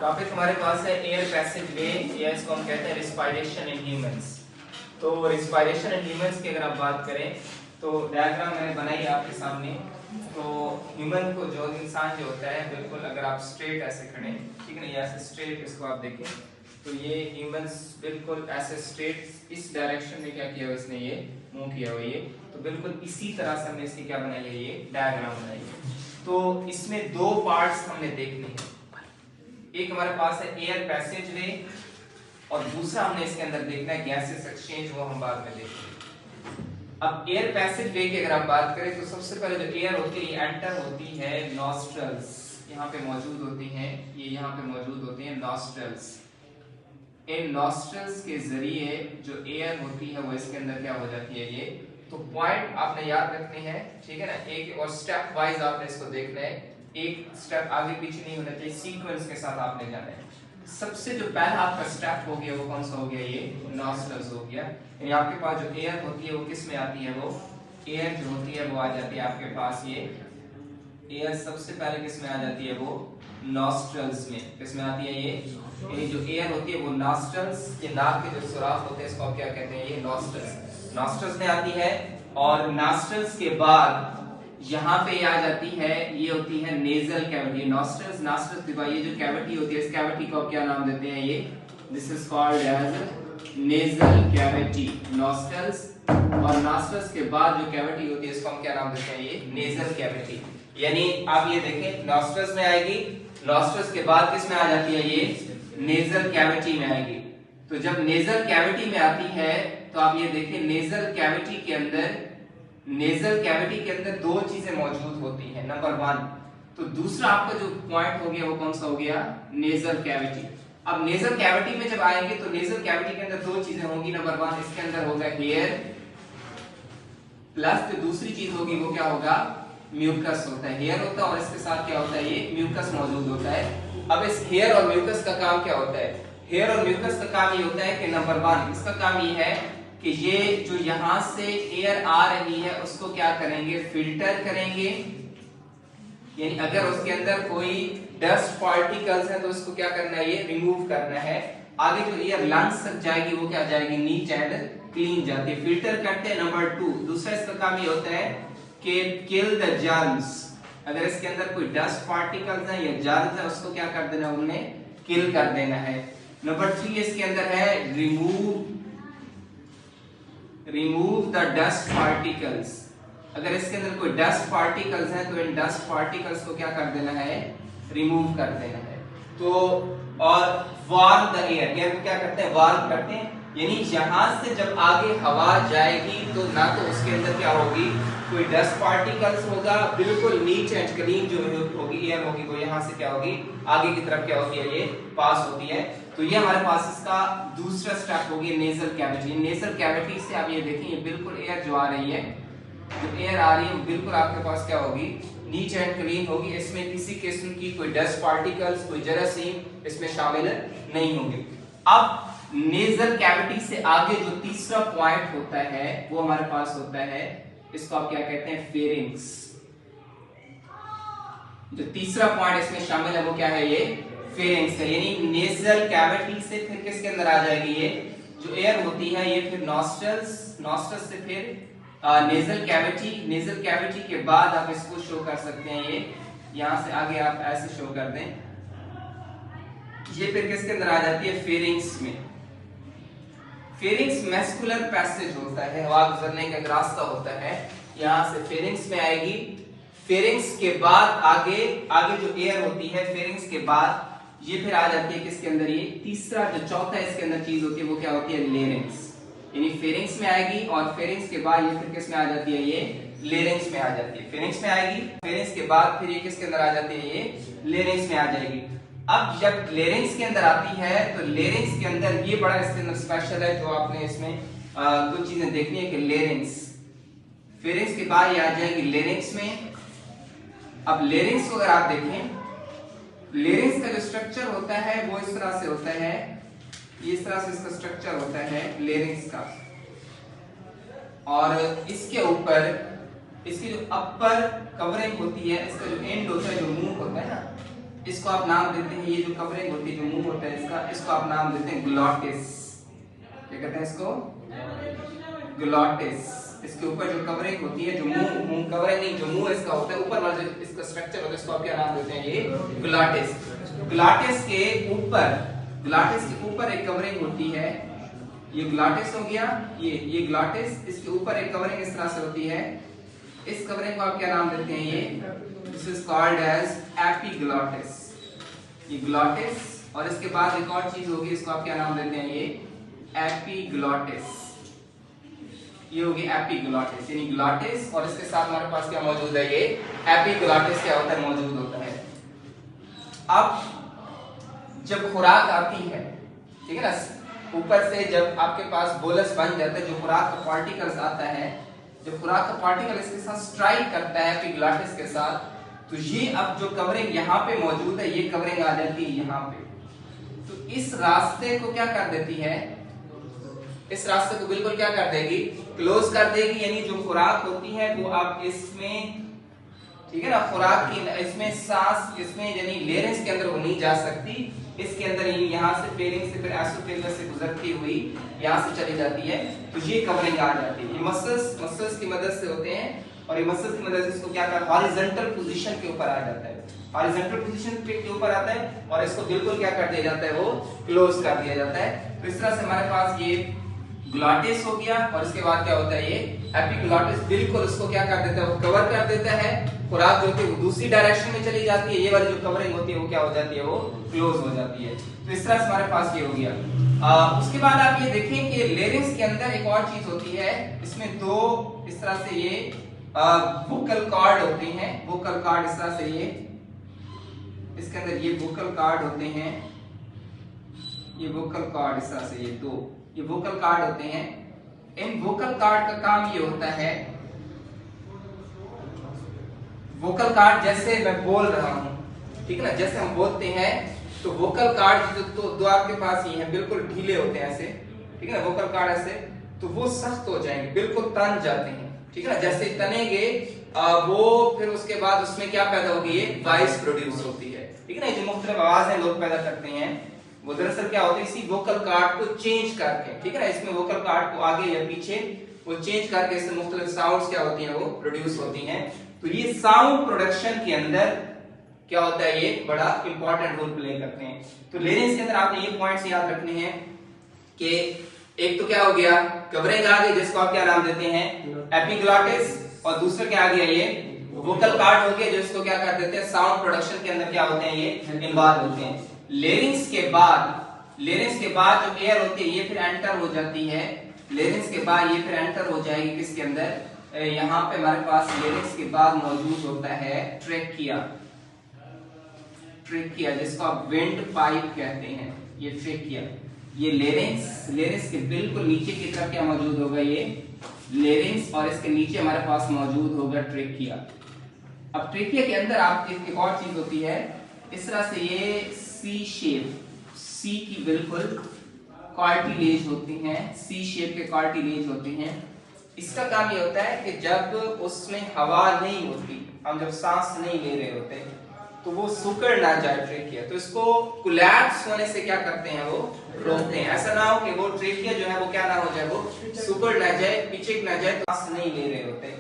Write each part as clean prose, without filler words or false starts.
Topic हमारे पास है air passage वे, या इसको हम कहते हैं रिस्पायरेशन इन ह्यूमंस। तो रिस्पायरेशन इन ह्यूमंस की अगर आप बात करें तो डायग्राम मैंने बनाई है आपके सामने। तो ह्यूमन को जो इंसान जो होता है, बिल्कुल अगर आप स्ट्रेट ऐसे खड़े, ठीक है ना, ऐसे स्ट्रेट इसको आप देखें तो ये ह्यूमंस बिल्कुल ऐसे स्ट्रेट इस डायरेक्शन में क्या किया हुआ इसने, ये मूव किया हुआ ये। तो बिल्कुल इसी तरह से हमने इसकी क्या बनाई है, ये डायग्राम बनाई है। तो इसमें दो पार्ट्स हमने देखने हैं, एक हमारे पास है एयर पैसेज वे और दूसरा हमने इसके अंदर देखना है गैसेस एक्सचेंज, वो हम बाद में देखेंगे। अब एयर पैसेज वे की अगर आप बात करें तो सबसे पहले जो एयर होती है एंटर होती है नॉस्ट्रल्स, यहाँ पे मौजूद होती हैं, ये यहाँ पे मौजूद होती हैं नॉस्ट्रल्स। इन नॉस्ट्रल्स के जरिए जो एयर होती है वो इसके अंदर क्या हो जाती है, ये तो पॉइंट आपने याद रखने हैं, ठीक है ना। एक और स्टेप वाइज आपने इसको देखना है, एक स्टेप आगे पीछे नहीं होना चाहिए, सीक्वेंस के साथ आपने जाना है। सबसे जो पहला आपका स्टेप हो गया वो कौन सा हो गया, ये नॉस्ट्रल्स हो गया। यानी आपके पास जो एयर होती है वो किस में आती है, वो एयर जो होती है वो आ जाती है आपके पास, ये एयर सबसे पहले किस में आ जाती है, वो नॉस्ट्रल्स में। किस में आती है, ये जो एयर होती है वो नॉस्ट्रल्स के नाक के जो सुराख होते हैं इसको आप क्या कहते हैं, ये नॉस्ट्रल्स, नॉस्ट्रल्स में आती है। और नॉस्ट्रल्स के बाद यहाँ पे आ जाती है, ये होती है नेजल कैविटी। नॉस्ट्रल्स, नॉस्ट्रल्स के बाद ये जो कैविटी होती है इस कैविटी को क्या नाम देते हैं, ये this is called as nasal cavity, nostrils. और नॉस्ट्रल्स के बाद जो कैविटी होती है इसको हम क्या नाम देते हैं, ये नेजल कैविटी। यानी आप ये देखें नॉस्ट्रल्स में आएगी, नॉस्ट्रल्स के बाद किस में आ जाती है, ये नेजल कैविटी में आएगी। तो जब नेजल कैविटी में आती है तो आप ये देखें नेजल कैविटी के अंदर, नेजल कैविटी के अंदर दो चीजें मौजूद होती हैं। नंबर वन, तो दूसरा आपका जो पॉइंट हो गया वो कौन सा हो गया, नेजल कैविटी। अब नेजल कैविटी में जब आएंगे तो नेजल कैविटी के अंदर दो चीजें होंगी। नंबर वन, इसके अंदर होगा हेयर, प्लस जो दूसरी चीज होगी वो क्या होगा, म्यूकस होता है। हेयर होता है और इसके साथ क्या होता है, ये म्यूकस मौजूद होता है। अब इस हेयर और म्यूकस का काम क्या होता है, हेयर और म्यूकस का काम ये होता है कि नंबर वन, इसका काम ये है कि ये जो यहां से एयर आ रही है उसको क्या करेंगे, फिल्टर करेंगे। यानी अगर उसके अंदर कोई डस्ट पार्टिकल्स है तो उसको क्या करना है, ये रिमूव करना है। आगे जो एयर लंग्स तक जाएगी वो क्या जाएगी, नीट एंड क्लीन जाती है, फिल्टर करते हैं। नंबर टू, दूसरा इसका काम ये होता है कि किल द जर्म्स। अगर इसके अंदर कोई डस्ट पार्टिकल्स है या जर्म्स है उसको क्या कर देना, उन्हें किल कर देना है। नंबर थ्री इसके अंदर है रिमूव द डस्ट पार्टिकल्स। अगर इसके अंदर कोई डस्ट पार्टिकल्स हैं तो इन डस्ट पार्टिकल्स को क्या कर देना है, रिमूव कर देना है। तो और वार्म द एयर, एयर को क्या करते हैं, वार्म करते हैं। यानी यहां से जब आगे हवा जाएगी तो ना तो उसके अंदर क्या होगी, कोई डस्ट पार्टिकल्स होगा, बिल्कुल नीट एंड क्लीन जो होगी एयर होगी वो यहां से क्या होगी, आगे की तरफ क्या होती है, ये पास होती है। तो ये हमारे पास इसका दूसरा स्टेप हो गया नेजल कैविटी। नेजल कैविटी से आप ये देखें, ये बिल्कुल एयर जो आ रही है, जो एयर आ रही है वो बिल्कुल आपके पास क्या होगी, नीट एंड क्लीन होगी। इसमें किसी किस्म की कोई डस्ट पार्टिकल्स, कोई जरासीम इसमें शामिल नहीं होंगे। अब नेजल कैविटी से आगे जो तीसरा पॉइंट होता है वो हमारे पास होता है, इसको आप क्या कहते हैं, फेरिंग्स। जो तीसरा पॉइंट इसमें शामिल है वो क्या है, ये फेरिंग्स है। यानी नेजल कैविटी से फिर किसके अंदर आ जाएगी, ये जो एयर होती है ये फिर नॉस्ट्रल्स, नॉस्ट्रल्स से फिर नेजल कैविटी, नेजल कैविटी के बाद आप इसको शो कर सकते हैं, ये यहां से आगे आप ऐसे शो कर दें, ये फिर किसके अंदर आ जाती है, फेरिंग्स में। फेरिंग्स मैस्कुलर पैसेज होता है, हवा गुजरने का एक रास्ता होता है, यहां से फेरिंग्स में आएगी। फेरिंग्स के बाद आगे जो एयर होती है, फेरिंग्स के बाद ये फिर आ जाती है किसके अंदर, ये तीसरा जो चौथा इसके अंदर चीज होती है वो क्या होती है, लेरिंग्स। यानी फेरिंग्स में आएगी और फेरिंग्स के बाद ये फिर किस में आ जाती है, ये लेरिंग्स में आ जाती है। फेरिंग्स में आएगी, फेरिंग्स के बाद फिर ये किसके अंदर आ जाती है, ये लेरिंग्स में आ जाएगी। अब जब लेरिंग्स के अंदर आती है तो लेरिंग्स के अंदर ये बड़ा इसके अंदर स्पेशल है, जो आपने इसमें कुछ चीजें देखनी है कि लेरिंग्स, फेरिंग्स के बाद ये आ जाएगी लेरिंग्स में। अब लेरिंग्स को अगर आप देखें, लेरिंग्स का जो स्ट्रक्चर होता है वो इस तरह से होता है, इस तरह से इसका स्ट्रक्चर होता है लेरिंग्स का। और इसके ऊपर इसकी जो अपर कवरिंग होती है, इसका जो एंड होता है, जो मुंह होता है ना, इसको आप नाम देते हैं, ये जो कवरिंग होती है, जो मुंह होता है इसका, इसको आप नाम देते हैं ग्लॉटिस। क्या कहते हैं इसको? ग्लॉटिस। इसके ऊपर जो कवरिंग होती है, जो मुंह कवरिंग नहीं, जो मुंह इसका होता है, ऊपर वाला जो इसका स्ट्रक्चर होता है, इसको आप क्या नाम देते हैं? ये ग्लॉटिस। ग्लॉटिस के ऊपर एक कवरिंग होती है, ये ग्लॉटिस हो गया, ये ग्लॉटिस, इसके ऊपर एक कवरिंग इस तरह से होती है, इस कवरिंग को आप क्या नाम देते हैं? ये this is called as epiglottis. ये ग्लॉटिस, और इसके बाद एक और चीज होगी, इसको आप क्या नाम देते हैं? ये एपिग्लॉटिस। ये होगी एपिग्लॉटिस, यानी ग्लॉटिस और इसके साथ हमारे पास क्या मौजूद है? ये एपिग्लॉटिस क्या होता है? मौजूद होता है। अब जब खुराक आती है, ठीक है ना, ऊपर से जब आपके पास बोलस बन जाता है, जो खुराक का पार्टिकल्स आता है, जब खुराक का पार्टिकल इसके साथ स्ट्राइक करता है एपिग्लॉटिस के साथ, तो ये अब जो कवरिंग यहाँ पे मौजूद है, ये कवरिंग आ जाती है यहाँ पे, तो इस रास्ते को क्या कर देती है? इस रास्ते को बिल्कुल क्या कर देगी? क्लोज कर देगी, यानी जो खुराक होती है वो आप इसमें, ठीक है ना, खुराक की इसमें सांस, इसमें यानी लेरेंस के अंदर वो नहीं जा सकती, इसके अंदर यहाँ से फेरिंग से फिर एसोफेगस से गुजरती हुई यहाँ से चली जाती है, तो ये कवरिंग आ जाती है। ये मसल्स की मदद से होते हैं, और ये मसल्स की मदद से इसको क्या कर, हॉरिजॉन्टल पोजीशन के ऊपर आ जाता है, हॉरिजॉन्टल पोजीशन के ऊपर आता है, और इसको बिल्कुल क्या कर दिया जाता है? वो क्लोज कर दिया जाता है। तो इस तरह से हमारे पास ये ग्लॉटिस हो गया, और इसके बाद क्या होता है? ये एपिग्लॉटिस बिल्कुल उसको क्या कर देता है? वो कवर कर देता है, खुराक जो है वो दूसरी डायरेक्शन में चली जाती है, ये वाली जो कवरिंग होती है वो क्या हो जाती है? वो क्लोज हो जाती है। तो इस तरह से हमारे पास ये हो गया। उसके बाद आप ये देखें कि लेरिंग्स के अंदर एक और चीज होती है, इसमें दो इस तरह से ये वोकल कॉर्ड होते हैं, वोकल कॉर्ड इस तरह से ये, इसके अंदर ये वोकल कॉर्ड होते हैं, ये वोकल कॉर्ड इस तरह से, ये दो ये वोकल कॉर्ड होते हैं। इन वोकल कॉर्ड का काम ये होता है, वोकल कॉर्ड जैसे मैं बोल रहा हूं, ठीक है ना, जैसे हम बोलते हैं, तो वोकल कॉर्ड जो दो आपके पास ये हैं, बिल्कुल ढीले होते हैं ऐसे, ठीक है ना, वोकल कॉर्ड ऐसे, तो वो सख्त हो जाएंगे, बिल्कुल तन जाते हैं, ठीक है ना, जैसे तनेंगे वो फिर उसके बाद उसमें क्या पैदा होगी? ये वॉइस प्रोड्यूस होती है, ठीक है ना। ये जो मुख्तलिफ आवाजें लोग पैदा करते हैं, वो दरअसल क्या होता है? इसी वोकल कॉर्ड को चेंज करके, ठीक है ना, इसमें वोकल कॉर्ड को आगे या पीछे वो चेंज करके इससे मुख्तलिफ साउंड्स क्या होती हैं? वो प्रोड्यूस होती हैं। तो ये साउंड प्रोडक्शन के अंदर क्या होता है? ये बड़ा इंपॉर्टेंट रोल प्ले करते हैं। तो लेरिंग्स के अंदर आपने ये पॉइंट्स याद रखने हैं कि एक तो क्या हो गया? कवरिंग आ गई, जिसको आप क्या नाम देते हैं? एपिग्लॉटिस, और दूसरा क्या आ गया? ये वोकल कॉर्ड हो गया, जिसको क्या कर देते हैं? साउंड प्रोडक्शन के अंदर क्या होते हैं? ये इन्वॉल्व होते हैं। लेरिंग्स के बाद जो एयर होती है ये फिर एंटर हो जाती है, लेरिंग्स के बाद ये फिर एंटर हो जाएगी किसके अंदर? यहाँ पे हमारे पास लेरिंग्स के बाद मौजूद होता है ट्रेकिया, जिसको आप विंड पाइप कहते हैं, ये ट्रेकिया। ये लेरिंग्स के बिल्कुल नीचे की तरफ क्या मौजूद होगा? ये लेरिंग्स, और इसके नीचे हमारे पास मौजूद होगा ट्रेकिया। अब ट्रेकिया के अंदर आप एक और चीज होती है, इस तरह से ये सी शेप, सी की बिल्कुल कार्टिलेज होती हैं, सी शेप के कार्टिलेज होते हैं। इसका काम ये होता है कि जब उसमें हवा नहीं होती, हम जब सांस नहीं ले रहे होते, तो वो सुकड़ ना जाए ट्रेकिया, तो इसको कोलैप्स होने से क्या करते हैं? वो रोकते हैं। ऐसा ना हो कि वो ट्रेकिया जो है वो क्या ना हो जाए, वो सुकड़ ना जाए, पिचक ना जाए, सांस नहीं ले रहे होते,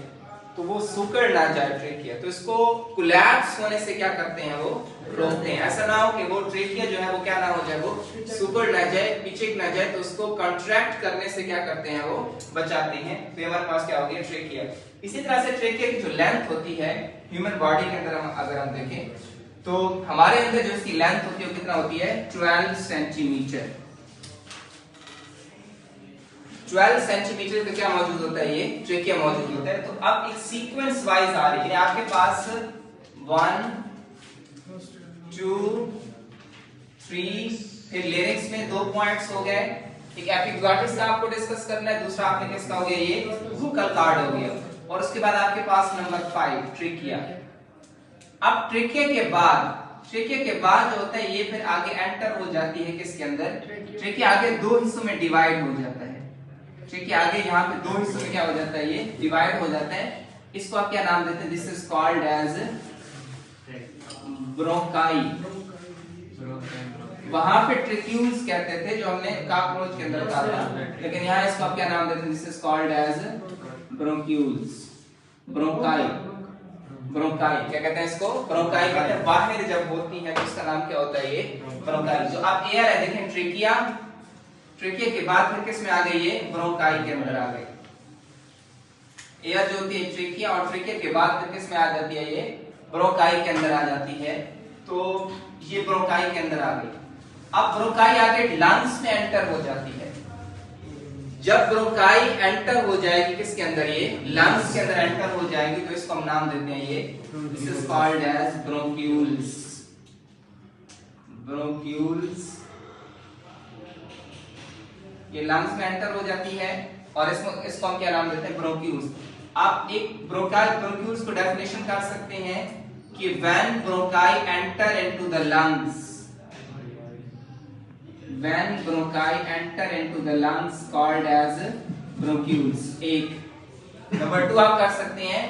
तो वो सुकड़ ना जाए ट्रेकिया, तो इसको कोलैप्स होने से क्या करते हैं? वो रोकते हैं। ऐसा ना हो कि वो ट्रेकिया जो है वो क्या ना हो जाए, वो सुकड़ ना जाए, पिचक ना जाए, तो उसको कॉन्ट्रैक्ट करने से क्या करते हैं? वो बचाते हैं। तो हमारे पास क्या हो गया? ट्रेकिया। इसी तरह से ट्रेकिया की जो लेंथ होती है ह्यूमन बॉडी के अंदर, अगर हम देखें तो हमारे अंदर जो इसकी लेंथ होती है वो कितना होती है? 12 सेंटीमीटर। 12 सेंटीमीटर का क्या मौजूद होता है? ये ट्रेकिया मौजूद होता है। तो अब एक सीक्वेंस वाइज आ रही है, आपके पास 1 2 3, फिर लेरिंग्स में 2 पॉइंट्स हो गए, एक एपिग्लॉटिस का आपको डिस्कस करना है, दूसरा आपने किसका हो गया? ये वोकल कॉर्ड हो गया, और उसके बाद आपके पास नंबर 5 ट्रेकिया। अब ट्रेकिया के बाद जो होता है ये फिर आगे एंटर हो जाती है किसके अंदर? ट्रेकिया आगे 2 हिस्सों में डिवाइड हो जाता है। ट्रेकिया आगे यहाँ पे 2 हिस्सों में क्या हो जाता है? ये डिवाइड हो जाता है। इसको आप क्या नाम देते हैं? This is called as bronchi. वहां पे ट्रिक्यूल्स कहते थे जो हमने कॉकरोच के अंदर कहा था, लेकिन यहाँ इसको आप क्या नाम देते हैं? This is called as bronchioles, bronchi. Bronchi क्या कहते हैं इसको? ब्रोंकाई कहते हैं। बाहर जब होती है तो इसका नाम क्या होता है? ये ब्रोंकाई। जो आप एयर है देखें, ट्रेकिया, ट्रेकिया के बाद फिर किस में आ गई? ये ब्रोंकाई के अंदर आ गई। एयर जो होती है ट्रेकिया, और ट्रेकिया के बाद फिर किस में आ जाती है? ये ब्रोंकाई के अंदर आ जाती है। तो ये ब्रोंकाई के अंदर आ गई। अब ब्रोंकाई आगे लंग्स में एंटर हो जाती है। जब ब्रोंकाई एंटर हो जाएगी किसके अंदर? ये लंग्स के अंदर एंटर हो जाएगी, तो इसको हम नाम देते हैं ये, this is called as bronchioles. Bronchioles ये लंग्स में एंटर हो जाती है, और इसको हम क्या नाम देते हैं? ब्रोंक्यूल्स। आप एक ब्रोंक्यूल्स को डेफिनेशन कर सकते हैं कि when bronchi enter into the lungs, when bronchi enter into the lungs called as bronchioles। एक नंबर 2 आप कर सकते हैं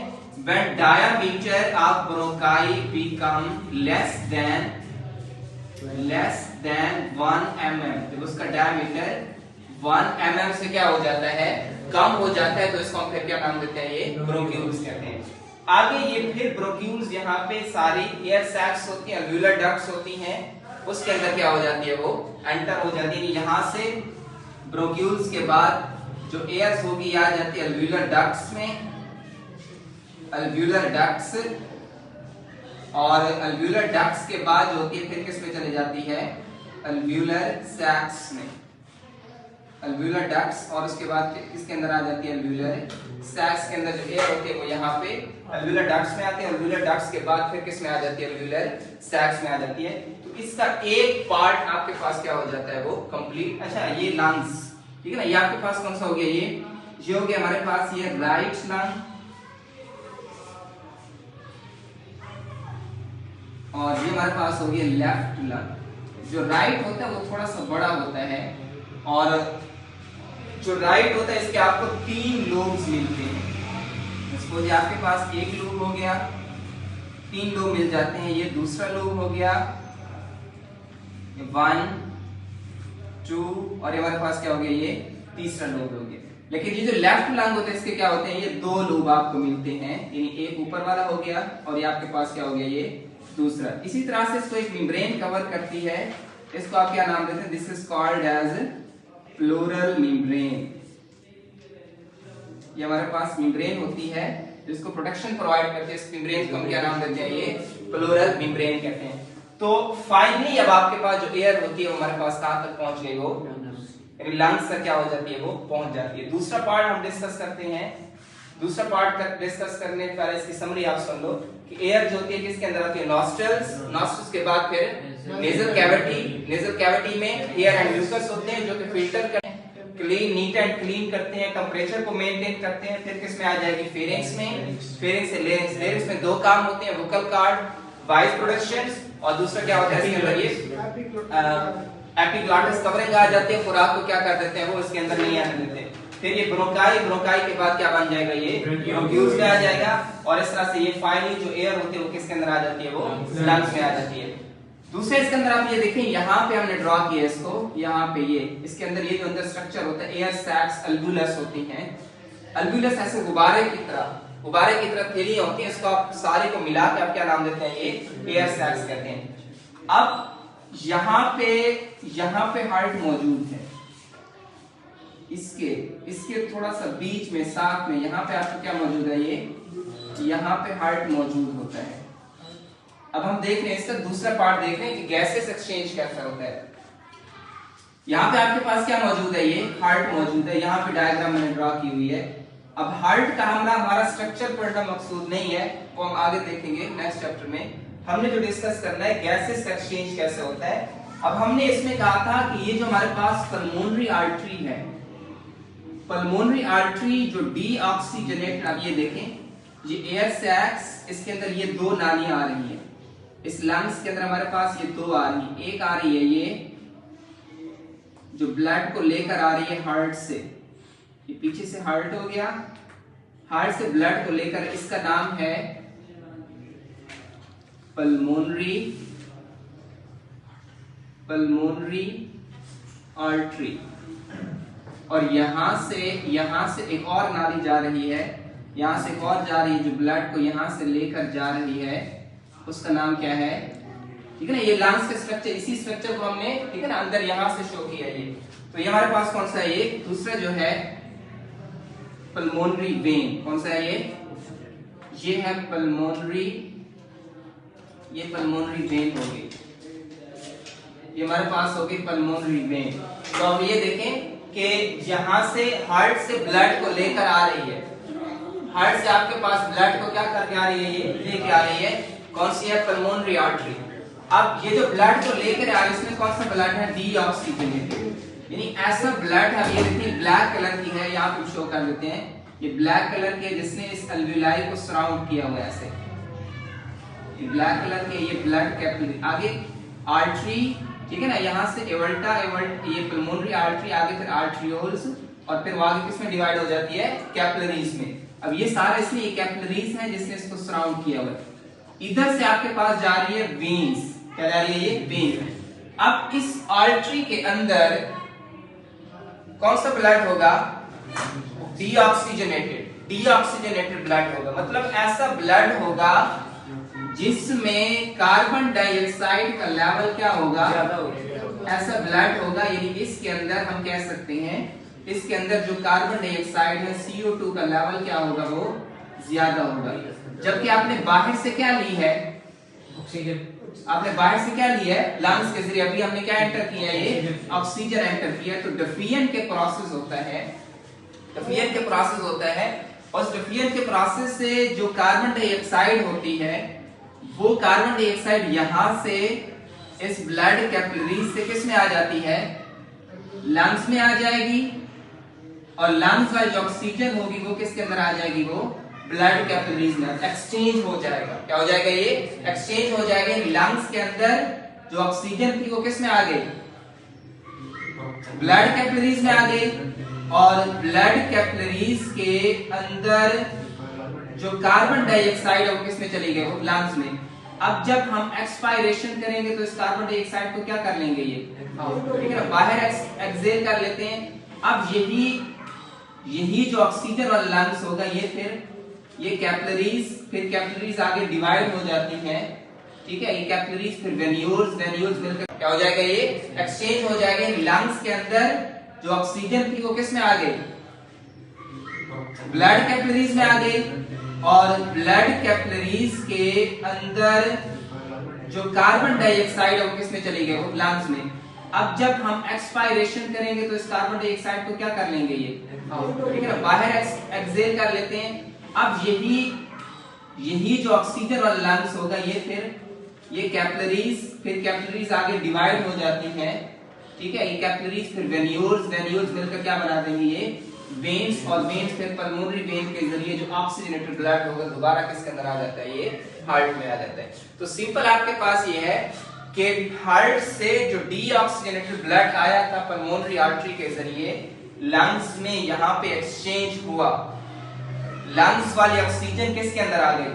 when diameter of bronchi become less than 1 mm। जब उसका diameter 1 mm से क्या हो जाता है? कम हो जाता है, तो इसको हम फिर क्या नाम देते हैं? ये ब्रोंक्यूल्स कहते हैं। आगे ये फिर ब्रोंक्यूल्स यहाँ पे सारी एयर सैक्स होती हैं, अल्वियोलर डक्ट्स होती हैं, उसके अंदर क्या हो जाती है? वो एंटर हो जाती है। यहाँ से ब्रोंक्यूल्स के बाद जो एयर होगी आ जाती है अल्वियोलर डक्ट्स में, अल्वियोलर डक्ट्स, और अल्वियोलर डक्ट्स के बाद जो होती है फिर किस में चली जाती है? अल्वियोलर सैक्स में, अल्वियोलर डक्ट्स, और उसके बाद किसके अंदर आ जाती है? अल्वियोलर सैक्स के अंदर जो एयर होती है वो यहाँ पे अल्वियोलर डक्ट्स में आती है। अल्वियोलर डक्ट्स के बाद फिर किस में आ जाती है? अल्वियोलर सैक्स में आ जाती है। तो इसका एक पार्ट आपके पास क्या हो जाता है? वो कंप्लीट। अच्छा, ये लंग्स, ठीक है ना? ये आपके पास कौन सा हो गया? ये हो गया हमारे पास ये राइट लंग, और ये हमारे पास हो गया लेफ्ट लंग। जो राइट होता है वो थोड़ा सा बड़ा होता है, और जो राइट होता है इसके आपको 3 लोब्स मिलते हैं। सपोज आपके पास एक लोब हो गया, 3 लोब मिल जाते हैं। ये दूसरा लोब हो गया 1 2, और ये हमारे पास क्या हो गया? ये तीसरा लोब हो गया। लेकिन ये जो लेफ्ट लंग होता है इसके क्या होते हैं? ये 2 लोब आपको मिलते हैं, यानी एक ऊपर वाला हो गया और ये आपके पास क्या हो गया? ये दूसरा। इसी तरह से इसको एक मेम्ब्रेन कवर करती है, इसको आप क्या नाम देते हैं? This is called as pleural membrane. ये हमारे पास मेम्ब्रेन होती है जिसको प्रोटेक्शन प्रोवाइड करती है। इस मेम्ब्रेन को हम क्या नाम देते हैं? ये प्लूरल मेम्ब्रेन कहते हैं। तो फाइनली अब आपके पास जो एयर होती है वो हमारे पास कहां तक पहुंच गई? वो लंग्स तक क्या हो जाती है? वो पहुंच जाती है। दूसरा पार्ट हम डिस्कस करते हैं। दूसरा पार्ट डिस्कस करने से पहले इसकी समरी आप सुन लो कि एयर जो होती है किसके अंदर आती है? नॉस्ट्रल्स, नॉस्ट्रल्स के बाद फिर नेजल कैविटी, नेजल कैविटी में एयर एंड म्यूकस होते हैं जो कि फिल्टर करते हैं, क्लीन, नीट एंड क्लीन करते हैं, टेंपरेचर को मेंटेन करते हैं। फिर किस में आ जाएगी? फेरिंग्स में, फेरिंग्स से लेरिंग्स। लेरिंग्स में 2 काम होते हैं, वोकल कॉर्ड, वॉइस प्रोडक्शन, और दूसरा क्या होता है इसके अंदर? ये एपिग्लॉटिस कवरिंग आ जाती है, खुराक को क्या कर देते हैं? वो इसके अंदर नहीं आने देते। फिर ये ब्रोंकाई, ब्रोंकाई के बाद क्या बन जाएगा? ये ब्रोंक्यूल्स में आ जाएगा, और इस तरह से ये फाइनली जो एयर होती है वो किसके अंदर आ जाती है? वो लंग्स में आ जाती है। दूसरे इसके अंदर आप ये देखें, यहाँ पे हमने ड्रॉ किया इसको, यहाँ पे ये इसके अंदर ये जो अंदर स्ट्रक्चर होता है एयर सैक्स अल्वियोलस होती हैं। अल्वियोलस ऐसे गुब्बारे की तरह थैली होती है, इसको आप सारे को मिला के आप क्या नाम देते हैं? ये एयर सैक्स कहते हैं। अब यहाँ पे हार्ट मौजूद है, इसके थोड़ा सा बीच में साथ में यहाँ पे आपको क्या मौजूद है? ये यहाँ पे हार्ट मौजूद होता है। अब हम देख रहे हैं इसका दूसरा पार्ट देख रहे हैं कि गैसेस एक्सचेंज कैसा होता है। यहाँ पे आपके पास क्या मौजूद है? ये हार्ट मौजूद है। यहाँ पे डायग्राम मैंने ड्रॉ की हुई है। अब हार्ट का हमारा स्ट्रक्चर पढ़ना मकसूद नहीं है, वो हम आगे देखेंगे नेक्स्ट चैप्टर में। हमने जो डिस्कस करना है गैसेस एक्सचेंज कैसे होता है। अब हमने इसमें कहा था कि ये जो हमारे पास पल्मोनरी आर्टरी है, पल्मोनरी आर्टरी जो डीऑक्सीजनेट, अब ये देखें ये एयर सैक्स, इसके अंदर ये 2 नालियां आ रही है। इस लंग्स के अंदर हमारे पास ये 2 आ रही है। एक आ रही है ये जो ब्लड को लेकर आ रही है हार्ट से, ये पीछे से हार्ट हो गया, हार्ट से ब्लड को लेकर, इसका नाम है पल्मोनरी पल्मोनरी आर्टरी, और यहां से एक और नाली जा रही है, यहां से एक और जा रही है जो ब्लड को यहां से लेकर जा रही है, उसका नाम क्या है, ठीक है ना। ये लंग्स का स्ट्रक्चर, इसी स्ट्रक्चर को हमने, ठीक है ना, अंदर यहां से शो किया ये। तो ये हमारे पास कौन सा है, ये दूसरा जो है पल्मोनरी वेन, कौन सा है ये है पल्मोनरी, ये पल्मोनरी वेन होगी, ये हमारे पास होगी पल्मोनरी वेन। तो अब ये देखें कि यहां से हार्ट से ब्लड को लेकर आ रही है, हार्ट से आपके पास ब्लड को क्या करके आ रही है, ये लेके आ रही है, कौन सी है, पल्मोनरी आर्टरी। अब ये जो ब्लड को लेकर आ रही है इसमें कौन सा ब्लड है, डीऑक्सीजनेटेड, यानी ऐसा ब्लड है, ये देखिए ब्लैक कलर की है, यहाँ पे शो कर देते हैं, ये ब्लैक कलर के जिसने इस अल्वेलाई को सराउंड किया हुआ है ऐसे, ये ब्लैक कलर के, ये ब्लड कैपिलरी, आगे आर्टरी, ठीक है ना, यहाँ से एवल्टा, ये पल्मोनरी आर्टरी, आगे फिर आर्टरियोल्स, और फिर वो आगे किसमें डिवाइड हो जाती है, कैपिलरीज में। अब ये सारा इसमें ये कैपिलरीज हैं जिसने इसको सराउंड किया हुआ है। इधर से आपके पास जा रही है वेन्स, क्या जा रही है, ये वेन। अब इस आर्टरी के अंदर कौन सा ब्लड होगा, डीऑक्सीजनेटेड ब्लड होगा, मतलब ऐसा ब्लड होगा जिसमें कार्बन डाइऑक्साइड का लेवल क्या होगा, ज्यादा होगा, ऐसा ब्लड होगा, यानी इसके अंदर हम कह सकते हैं, इसके अंदर जो कार्बन डाइऑक्साइड है CO2 का लेवल क्या होगा, वो ज्यादा होगा। जबकि आपने बाहर से क्या ली है, ऑक्सीजन, आपने बाहर से क्या लिया है, लंग्स के जरिए, अभी हमने क्या एंटर किया है, ये ऑक्सीजन एंटर किया। तो डिफियन के प्रोसेस होता है, डिफियन के प्रोसेस होता है, और डिफियन के प्रोसेस से जो कार्बन डाइऑक्साइड होती है, वो कार्बन डाइऑक्साइड यहां से इस ब्लड कैपिलरीज से किस में आ जाती है, लंग्स में आ जाएगी, और लंग्स वाली जो ऑक्सीजन होगी वो किसके अंदर आ जाएगी, वो ब्लड कैपिलरीज में एक्सचेंज हो जाएगा। क्या हो जाएगा, ये एक्सचेंज हो जाएगा, लंग्स के अंदर जो ऑक्सीजन थी वो किस में आ गई, ब्लड कैपिलरीज में आ गई, और ब्लड कैपिलरीज के अंदर जो कार्बन डाइऑक्साइड है वो किस में चली गई, वो लंग्स में। अब जब हम एक्सपायरेशन करेंगे तो इस कार्बन डाइऑक्साइड को क्या कर लेंगे, ये ठीक है ना, बाहर एक्सहेल कर लेते हैं। अब यही जो ऑक्सीजन वाला लंग्स होगा, ये फिर ये कैपिलरीज आगे डिवाइड हो जाती हैं, ठीक है, ये कैपिलरीज फिर वेन्यूल्स मिलकर क्या हो जाएगा, ये एक्सचेंज हो जाएगा। लंग्स के अंदर जो ऑक्सीजन थी वो किस में आ गई, ब्लड कैपिलरीज में आ गई, और ब्लड कैपिलरीज के अंदर जो कार्बन डाइऑक्साइड है वो किस में चली गई, वो लंग्स में। अब जब हम एक्सपायरेशन करेंगे तो इस कार्बन डाइऑक्साइड को क्या कर लेंगे, ये ठीक है ना, बाहर एक्सहेल कर लेते हैं। अब यही जो ऑक्सीजन वाला लंग्स होगा, ये फिर ये कैपिलरीज आगे डिवाइड हो जाती हैं, ठीक है, ये कैपिलरीज फिर वेन्यूल्स मिलकर क्या बना देंगे, ये वेन्स, और वेन्स फिर पल्मोनरी वेन के जरिए जो ऑक्सीजनेटेड ब्लड होगा दोबारा किसके अंदर आ जाता है, ये हार्ट में आ जाता है। तो सिंपल आपके पास ये है कि हार्ट से जो डीऑक्सीजनेटेड ब्लड आया था पल्मोनरी आर्टरी के जरिए लंग्स में, यहाँ पे एक्सचेंज हुआ, लंग्स वाली ऑक्सीजन किसके अंदर आ गई,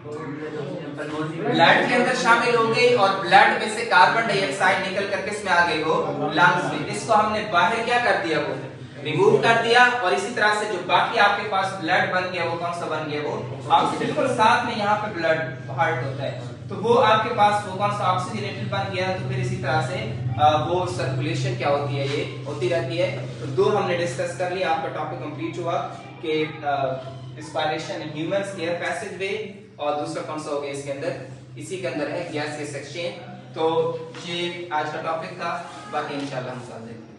ब्लड के अंदर शामिल हो गई, और ब्लड में से कार्बन डाइऑक्साइड निकल कर किस में आ गई, वो लंग्स में। इसको हमने बाहर क्या कर दिया, वो रिमूव कर दिया, और इसी तरह से जो बाकी आपके पास ब्लड बन गया वो कौन सा बन गया, वो ऑक्सीजन, बिल्कुल साथ में यहाँ पे ब्लड हार्ट होता है, तो वो आपके पास वो कौन सा ऑक्सीजनेटेड बन गया। तो फिर इसी तरह से वो सर्कुलेशन क्या होती है, ये होती रहती है। तो दो हमने डिस्कस कर लिया, आपका टॉपिक कंप्लीट हुआ कि respiration in humans, air passage वे, और दूसरा कौन सा हो गया इसके अंदर, इसी के अंदर है गैसियस एक्सचेंज। तो ये आज का टॉपिक था, बाकी इंशाल्लाह हम साथ देखेंगे।